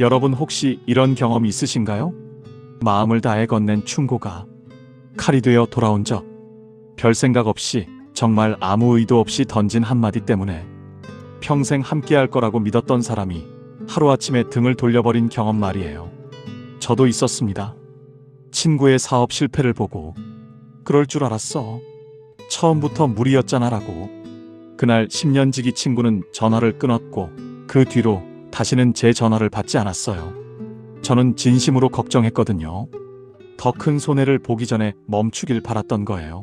여러분 혹시 이런 경험 있으신가요? 마음을 다해 건넨 충고가 칼이 되어 돌아온 적, 별 생각 없이 정말 아무 의도 없이 던진 한마디 때문에 평생 함께할 거라고 믿었던 사람이 하루아침에 등을 돌려버린 경험 말이에요. 저도 있었습니다. 친구의 사업 실패를 보고 그럴 줄 알았어. 처음부터 무리였잖아 라고. 그날 10년 지기 친구는 전화를 끊었고 그 뒤로 다시는 제 전화를 받지 않았어요. 저는 진심으로 걱정했거든요. 더 큰 손해를 보기 전에 멈추길 바랐던 거예요.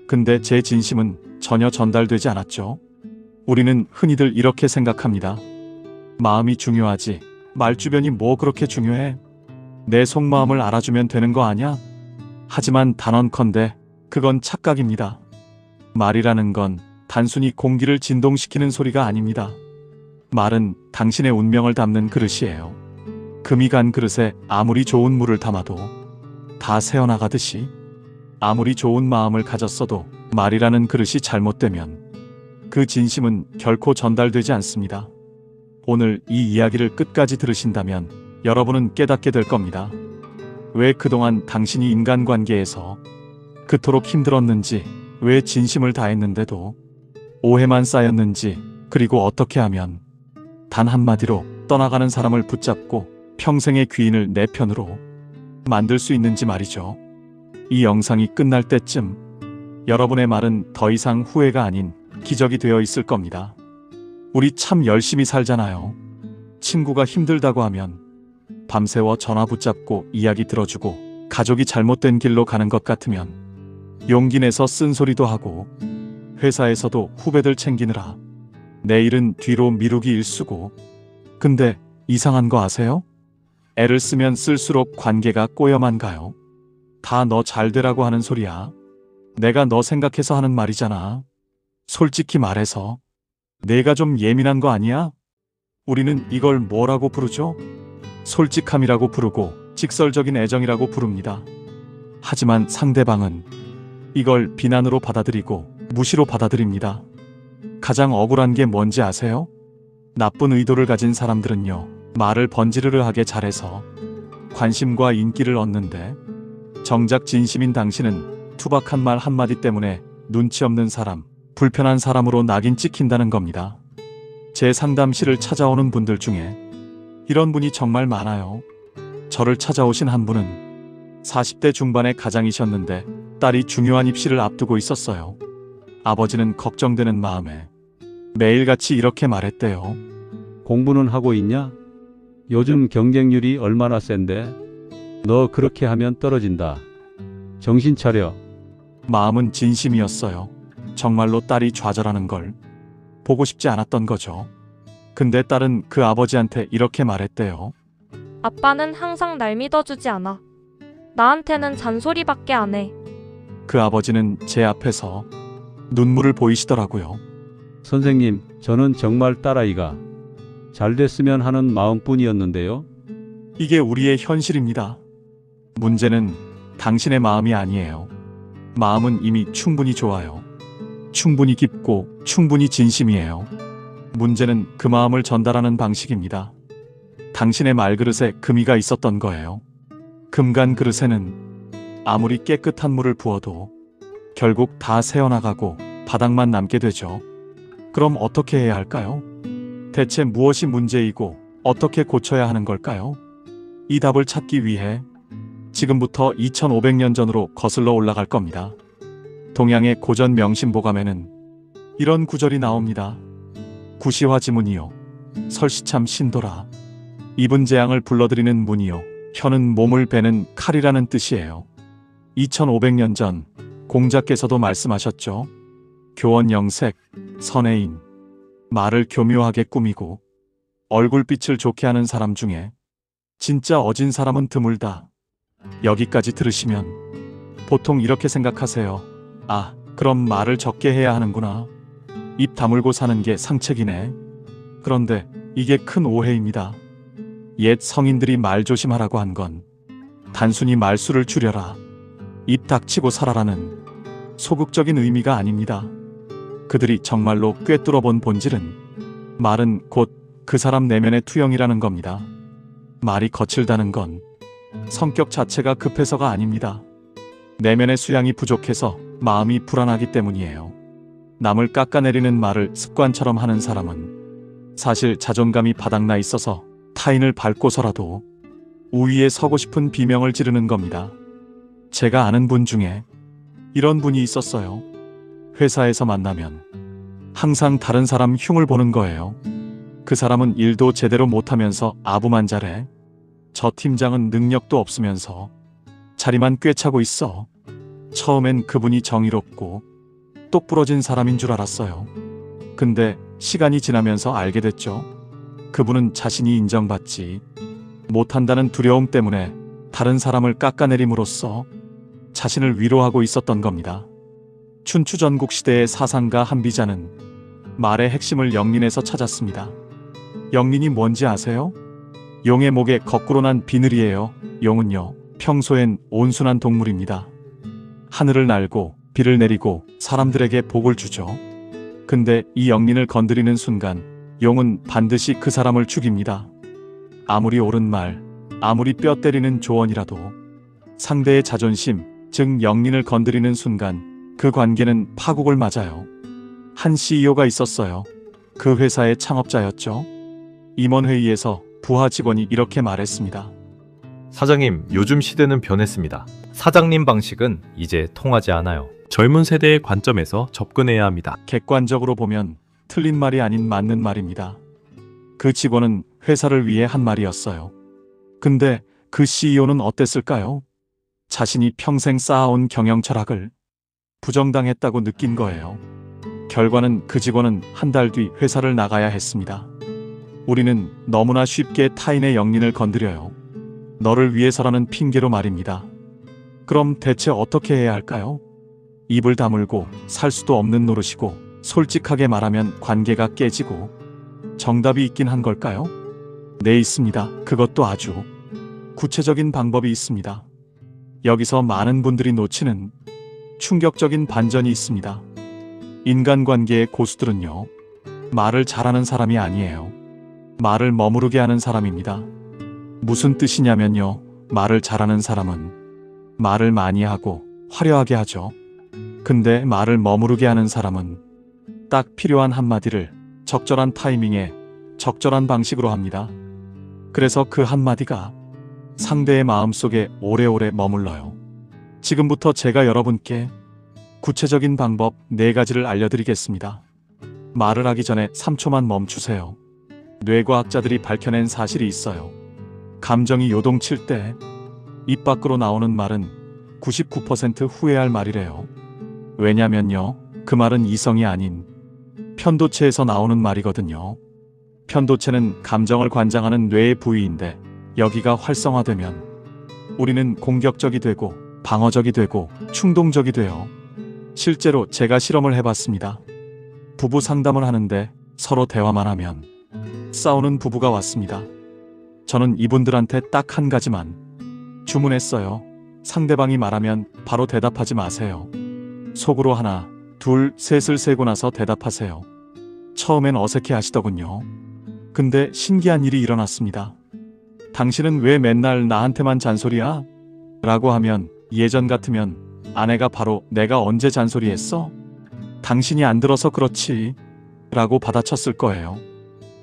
근데 제 진심은 전혀 전달되지 않았죠. 우리는 흔히들 이렇게 생각합니다. 마음이 중요하지. 말주변이 뭐 그렇게 중요해? 내 속마음을 알아주면 되는 거 아냐? 하지만 단언컨대 그건 착각입니다. 말이라는 건 단순히 공기를 진동시키는 소리가 아닙니다. 말은 당신의 운명을 담는 그릇이에요. 금이 간 그릇에 아무리 좋은 물을 담아도 다 새어나가듯이 아무리 좋은 마음을 가졌어도 말이라는 그릇이 잘못되면 그 진심은 결코 전달되지 않습니다. 오늘 이 이야기를 끝까지 들으신다면 여러분은 깨닫게 될 겁니다. 왜 그동안 당신이 인간관계에서 그토록 힘들었는지, 왜 진심을 다했는데도 오해만 쌓였는지, 그리고 어떻게 하면 단 한마디로 떠나가는 사람을 붙잡고 평생의 귀인을 내 편으로 만들 수 있는지 말이죠. 이 영상이 끝날 때쯤 여러분의 말은 더 이상 후회가 아닌 기적이 되어 있을 겁니다. 우리 참 열심히 살잖아요. 친구가 힘들다고 하면 밤새워 전화 붙잡고 이야기 들어주고, 가족이 잘못된 길로 가는 것 같으면 용기 내서 쓴소리도 하고, 회사에서도 후배들 챙기느라 내일은 뒤로 미루기 일쑤고. 근데 이상한 거 아세요? 애를 쓰면 쓸수록 관계가 꼬여만 가요. 다 너 잘되라고 하는 소리야. 내가 너 생각해서 하는 말이잖아. 솔직히 말해서 내가 좀 예민한 거 아니야? 우리는 이걸 뭐라고 부르죠? 솔직함이라고 부르고 직설적인 애정이라고 부릅니다. 하지만 상대방은 이걸 비난으로 받아들이고 무시로 받아들입니다. 가장 억울한 게 뭔지 아세요? 나쁜 의도를 가진 사람들은요, 말을 번지르르하게 잘해서 관심과 인기를 얻는데, 정작 진심인 당신은 투박한 말 한마디 때문에 눈치 없는 사람, 불편한 사람으로 낙인 찍힌다는 겁니다. 제 상담실을 찾아오는 분들 중에 이런 분이 정말 많아요. 저를 찾아오신 한 분은 40대 중반의 가장이셨는데 딸이 중요한 입시를 앞두고 있었어요. 아버지는 걱정되는 마음에 매일같이 이렇게 말했대요. 공부는 하고 있냐? 요즘 경쟁률이 얼마나 센데? 너 그렇게 하면 떨어진다. 정신 차려. 마음은 진심이었어요. 정말로 딸이 좌절하는 걸 보고 싶지 않았던 거죠. 근데 딸은 그 아버지한테 이렇게 말했대요. 아빠는 항상 날 믿어주지 않아. 나한테는 잔소리밖에 안 해. 그 아버지는 제 앞에서 눈물을 보이시더라고요. 선생님, 저는 정말 딸아이가 잘 됐으면 하는 마음뿐이었는데요. 이게 우리의 현실입니다. 문제는 당신의 마음이 아니에요. 마음은 이미 충분히 좋아요. 충분히 깊고 충분히 진심이에요. 문제는 그 마음을 전달하는 방식입니다. 당신의 말그릇에 금이가 있었던 거예요. 금간 그릇에는 아무리 깨끗한 물을 부어도 결국 다 새어나가고 바닥만 남게 되죠. 그럼 어떻게 해야 할까요? 대체 무엇이 문제이고 어떻게 고쳐야 하는 걸까요? 이 답을 찾기 위해 지금부터 2500년 전으로 거슬러 올라갈 겁니다. 동양의 고전 명심보감에는 이런 구절이 나옵니다. 구시화지문이요, 설시참 신도라. 입은 재앙을 불러들이는 문이요, 혀는 몸을 베는 칼이라는 뜻이에요. 2500년 전 공자께서도 말씀하셨죠. 교원영색, 선해인. 말을 교묘하게 꾸미고 얼굴빛을 좋게 하는 사람 중에 진짜 어진 사람은 드물다. 여기까지 들으시면 보통 이렇게 생각하세요. 아, 그럼 말을 적게 해야 하는구나. 입 다물고 사는 게 상책이네. 그런데 이게 큰 오해입니다. 옛 성인들이 말 조심하라고 한 건 단순히 말수를 줄여라, 입 닥치고 살아라는 소극적인 의미가 아닙니다. 그들이 정말로 꿰뚫어 본 본질은 말은 곧 그 사람 내면의 투영이라는 겁니다. 말이 거칠다는 건 성격 자체가 급해서가 아닙니다. 내면의 수양이 부족해서 마음이 불안하기 때문이에요. 남을 깎아내리는 말을 습관처럼 하는 사람은 사실 자존감이 바닥나 있어서 타인을 밟고서라도 우위에 서고 싶은 비명을 지르는 겁니다. 제가 아는 분 중에 이런 분이 있었어요. 회사에서 만나면 항상 다른 사람 흉을 보는 거예요. 그 사람은 일도 제대로 못하면서 아부만 잘해. 저 팀장은 능력도 없으면서 자리만 꿰차고 있어. 처음엔 그분이 정의롭고 똑부러진 사람인 줄 알았어요. 근데 시간이 지나면서 알게 됐죠. 그분은 자신이 인정받지 못한다는 두려움 때문에 다른 사람을 깎아내림으로써 자신을 위로하고 있었던 겁니다. 춘추전국 시대의 사상가 한비자는 말의 핵심을 영린에서 찾았습니다. 영린이 뭔지 아세요? 용의 목에 거꾸로 난 비늘이에요. 용은요, 평소엔 온순한 동물입니다. 하늘을 날고 비를 내리고 사람들에게 복을 주죠. 근데 이 영린을 건드리는 순간 용은 반드시 그 사람을 죽입니다. 아무리 옳은 말, 아무리 뼈 때리는 조언이라도 상대의 자존심, 즉 영린을 건드리는 순간 그 관계는 파국을 맞아요. 한 CEO가 있었어요. 그 회사의 창업자였죠. 임원회의에서 부하 직원이 이렇게 말했습니다. 사장님, 요즘 시대는 변했습니다. 사장님 방식은 이제 통하지 않아요. 젊은 세대의 관점에서 접근해야 합니다. 객관적으로 보면 틀린 말이 아닌 맞는 말입니다. 그 직원은 회사를 위해 한 말이었어요. 근데 그 CEO는 어땠을까요? 자신이 평생 쌓아온 경영 철학을 부정당했다고 느낀 거예요. 결과는 그 직원은 한 달 뒤 회사를 나가야 했습니다. 우리는 너무나 쉽게 타인의 영린을 건드려요. 너를 위해서라는 핑계로 말입니다. 그럼 대체 어떻게 해야 할까요? 입을 다물고 살 수도 없는 노릇이고 솔직하게 말하면 관계가 깨지고 정답이 있긴 한 걸까요? 네, 있습니다. 그것도 아주 구체적인 방법이 있습니다. 여기서 많은 분들이 놓치는 충격적인 반전이 있습니다. 인간관계의 고수들은요, 말을 잘하는 사람이 아니에요. 말을 머무르게 하는 사람입니다. 무슨 뜻이냐면요, 말을 잘하는 사람은 말을 많이 하고 화려하게 하죠. 근데 말을 머무르게 하는 사람은 딱 필요한 한마디를 적절한 타이밍에 적절한 방식으로 합니다. 그래서 그 한마디가 상대의 마음속에 오래오래 머물러요. 지금부터 제가 여러분께 구체적인 방법 4가지를 알려드리겠습니다. 말을 하기 전에 3초만 멈추세요. 뇌과학자들이 밝혀낸 사실이 있어요. 감정이 요동칠 때 입 밖으로 나오는 말은 99% 후회할 말이래요. 왜냐면요, 그 말은 이성이 아닌 편도체에서 나오는 말이거든요. 편도체는 감정을 관장하는 뇌의 부위인데 여기가 활성화되면 우리는 공격적이 되고 방어적이 되고 충동적이 돼요. 실제로 제가 실험을 해봤습니다. 부부 상담을 하는데 서로 대화만 하면 싸우는 부부가 왔습니다. 저는 이분들한테 딱 한 가지만 주문했어요. 상대방이 말하면 바로 대답하지 마세요. 속으로 하나, 둘, 셋을 세고 나서 대답하세요. 처음엔 어색해 하시더군요. 근데 신기한 일이 일어났습니다. 당신은 왜 맨날 나한테만 잔소리야? 라고 하면 예전 같으면 아내가 바로 내가 언제 잔소리했어? 당신이 안 들어서 그렇지 라고 받아쳤을 거예요.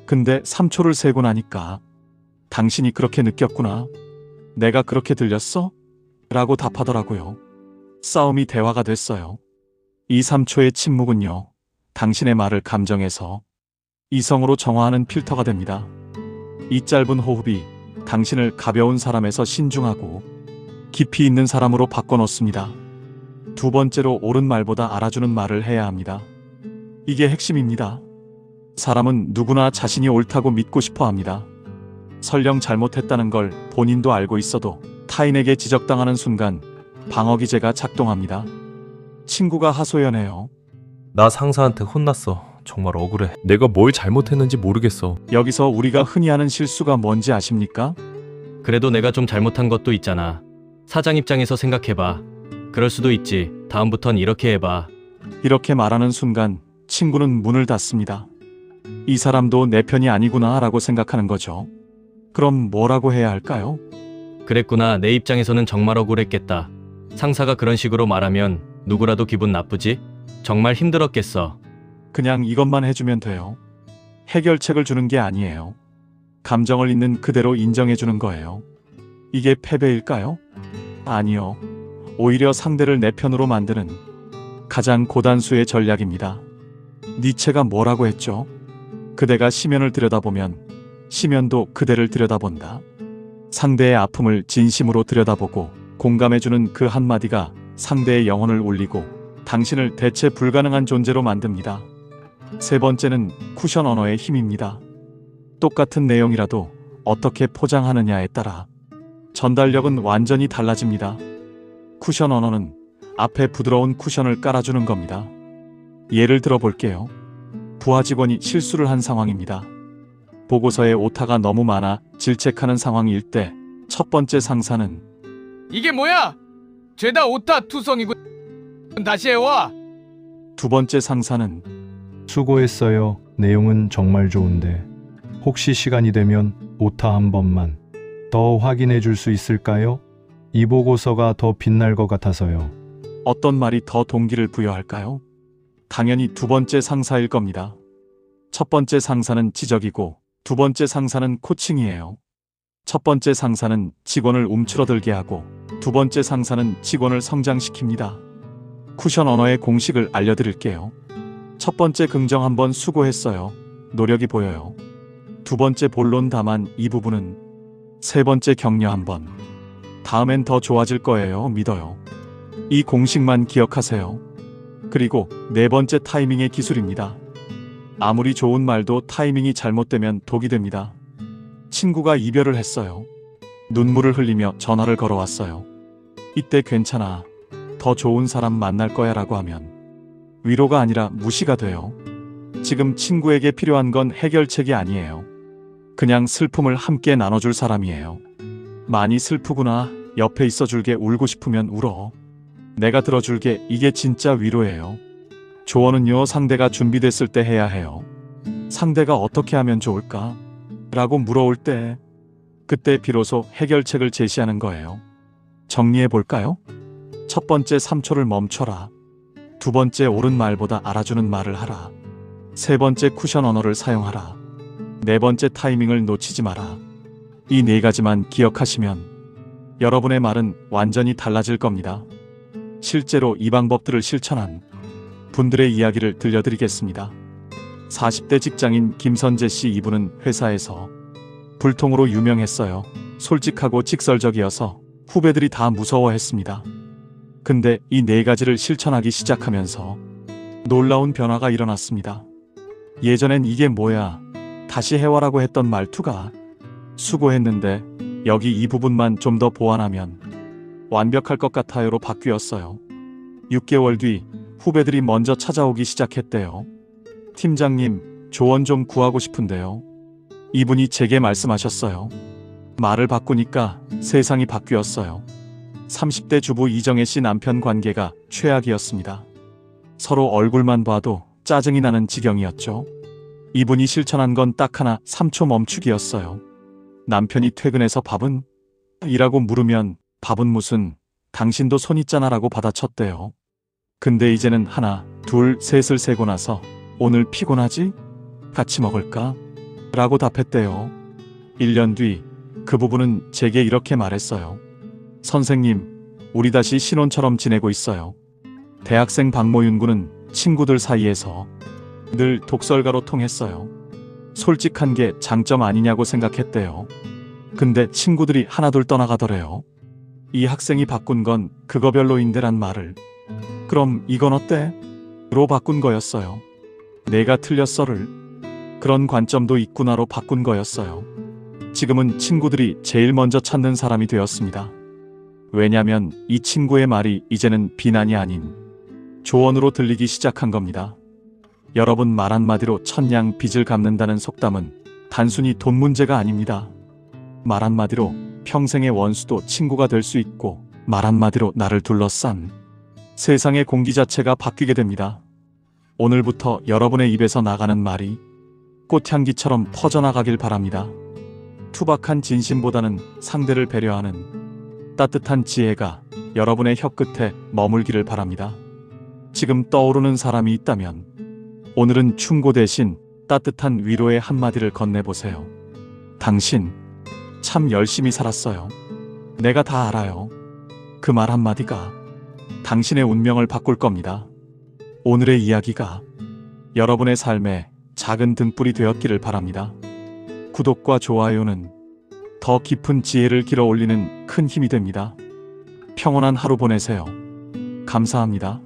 근데 3초를 세고 나니까 당신이 그렇게 느꼈구나. 내가 그렇게 들렸어? 라고 답하더라고요. 싸움이 대화가 됐어요. 이 3초의 침묵은요, 당신의 말을 감정해서 이성으로 정화하는 필터가 됩니다. 이 짧은 호흡이 당신을 가벼운 사람에서 신중하고 깊이 있는 사람으로 바꿔놓습니다. 두 번째로 옳은 말보다 알아주는 말을 해야 합니다. 이게 핵심입니다. 사람은 누구나 자신이 옳다고 믿고 싶어 합니다. 설령 잘못했다는 걸 본인도 알고 있어도 타인에게 지적당하는 순간 방어기제가 작동합니다. 친구가 하소연해요. 나 상사한테 혼났어. 정말 억울해. 내가 뭘 잘못했는지 모르겠어. 여기서 우리가 흔히 하는 실수가 뭔지 아십니까? 그래도 내가 좀 잘못한 것도 있잖아. 사장 입장에서 생각해봐. 그럴 수도 있지. 다음부턴 이렇게 해봐. 이렇게 말하는 순간 친구는 문을 닫습니다. 이 사람도 내 편이 아니구나 라고 생각하는 거죠. 그럼 뭐라고 해야 할까요? 그랬구나. 내 입장에서는 정말 억울했겠다. 상사가 그런 식으로 말하면 누구라도 기분 나쁘지? 정말 힘들었겠어. 그냥 이것만 해주면 돼요. 해결책을 주는 게 아니에요. 감정을 있는 그대로 인정해주는 거예요. 이게 패배일까요? 아니요. 오히려 상대를 내 편으로 만드는 가장 고단수의 전략입니다. 니체가 뭐라고 했죠? 그대가 시면을 들여다보면 시면도 그대를 들여다본다. 상대의 아픔을 진심으로 들여다보고 공감해주는 그 한마디가 상대의 영혼을 울리고 당신을 대체 불가능한 존재로 만듭니다. 세 번째는 쿠션 언어의 힘입니다. 똑같은 내용이라도 어떻게 포장하느냐에 따라 전달력은 완전히 달라집니다. 쿠션 언어는 앞에 부드러운 쿠션을 깔아주는 겁니다. 예를 들어 볼게요. 부하 직원이 실수를 한 상황입니다. 보고서에 오타가 너무 많아 질책하는 상황일 때 첫 번째 상사는 이게 뭐야? 죄다 오타 투성이고 다시 해와. 두 번째 상사는 수고했어요. 내용은 정말 좋은데 혹시 시간이 되면 오타 한 번만 더 확인해 줄 수 있을까요? 이 보고서가 더 빛날 것 같아서요. 어떤 말이 더 동기를 부여할까요? 당연히 두 번째 상사일 겁니다. 첫 번째 상사는 지적이고 두 번째 상사는 코칭이에요. 첫 번째 상사는 직원을 움츠러들게 하고 두 번째 상사는 직원을 성장시킵니다. 쿠션 언어의 공식을 알려드릴게요. 첫 번째 긍정 한번 수고했어요. 노력이 보여요. 두 번째 본론 다만 이 부분은 세 번째 격려 한번. 다음엔 더 좋아질 거예요. 믿어요. 이 공식만 기억하세요. 그리고 네 번째 타이밍의 기술입니다. 아무리 좋은 말도 타이밍이 잘못되면 독이 됩니다. 친구가 이별을 했어요. 눈물을 흘리며 전화를 걸어왔어요. 이때 괜찮아. 더 좋은 사람 만날 거야 라고 하면 위로가 아니라 무시가 돼요. 지금 친구에게 필요한 건 해결책이 아니에요. 그냥 슬픔을 함께 나눠줄 사람이에요. 많이 슬프구나. 옆에 있어줄게. 울고 싶으면 울어. 내가 들어줄게. 이게 진짜 위로예요. 조언은요, 상대가 준비됐을 때 해야 해요. 상대가 어떻게 하면 좋을까? 라고 물어올 때, 그때 비로소 해결책을 제시하는 거예요. 정리해 볼까요? 첫 번째 3초를 멈춰라. 두 번째 옳은 말보다 알아주는 말을 하라. 세 번째 쿠션 언어를 사용하라. 네 번째 타이밍을 놓치지 마라. 이 네 가지만 기억하시면 여러분의 말은 완전히 달라질 겁니다. 실제로 이 방법들을 실천한 분들의 이야기를 들려드리겠습니다. 40대 직장인 김선재 씨, 이분은 회사에서 불통으로 유명했어요. 솔직하고 직설적이어서 후배들이 다 무서워했습니다. 근데 이 네 가지를 실천하기 시작하면서 놀라운 변화가 일어났습니다. 예전엔 이게 뭐야? 다시 해와라고 했던 말투가 수고했는데 여기 이 부분만 좀 더 보완하면 완벽할 것 같아요로 바뀌었어요. 6개월 뒤 후배들이 먼저 찾아오기 시작했대요. 팀장님, 조언 좀 구하고 싶은데요. 이분이 제게 말씀하셨어요. 말을 바꾸니까 세상이 바뀌었어요. 30대 주부 이정혜 씨 남편 관계가 최악이었습니다. 서로 얼굴만 봐도 짜증이 나는 지경이었죠. 이분이 실천한 건 딱 하나, 3초 멈추기였어요. 남편이 퇴근해서 밥은? 이라고 물으면 밥은 무슨, 당신도 손 있잖아 라고 받아쳤대요. 근데 이제는 하나, 둘, 셋을 세고 나서 오늘 피곤하지? 같이 먹을까? 라고 답했대요. 1년 뒤 그 부부는 제게 이렇게 말했어요. 선생님, 우리 다시 신혼처럼 지내고 있어요. 대학생 박모윤 군은 친구들 사이에서 늘 독설가로 통했어요. 솔직한 게 장점 아니냐고 생각했대요. 근데 친구들이 하나둘 떠나가더래요. 이 학생이 바꾼 건 그거 별로인데란 말을 그럼 이건 어때? 로 바꾼 거였어요. 내가 틀렸어를 그런 관점도 있구나로 바꾼 거였어요. 지금은 친구들이 제일 먼저 찾는 사람이 되었습니다. 왜냐면 이 친구의 말이 이제는 비난이 아닌 조언으로 들리기 시작한 겁니다. 여러분, 말 한마디로 천냥 빚을 갚는다는 속담은 단순히 돈 문제가 아닙니다. 말 한마디로 평생의 원수도 친구가 될 수 있고, 말 한마디로 나를 둘러싼 세상의 공기 자체가 바뀌게 됩니다. 오늘부터 여러분의 입에서 나가는 말이 꽃향기처럼 퍼져나가길 바랍니다. 투박한 진심보다는 상대를 배려하는 따뜻한 지혜가 여러분의 혀끝에 머물기를 바랍니다. 지금 떠오르는 사람이 있다면 오늘은 충고 대신 따뜻한 위로의 한마디를 건네보세요. 당신 참 열심히 살았어요. 내가 다 알아요. 그 말 한마디가 당신의 운명을 바꿀 겁니다. 오늘의 이야기가 여러분의 삶에 작은 등불이 되었기를 바랍니다. 구독과 좋아요는 더 깊은 지혜를 길어 올리는 큰 힘이 됩니다. 평온한 하루 보내세요. 감사합니다.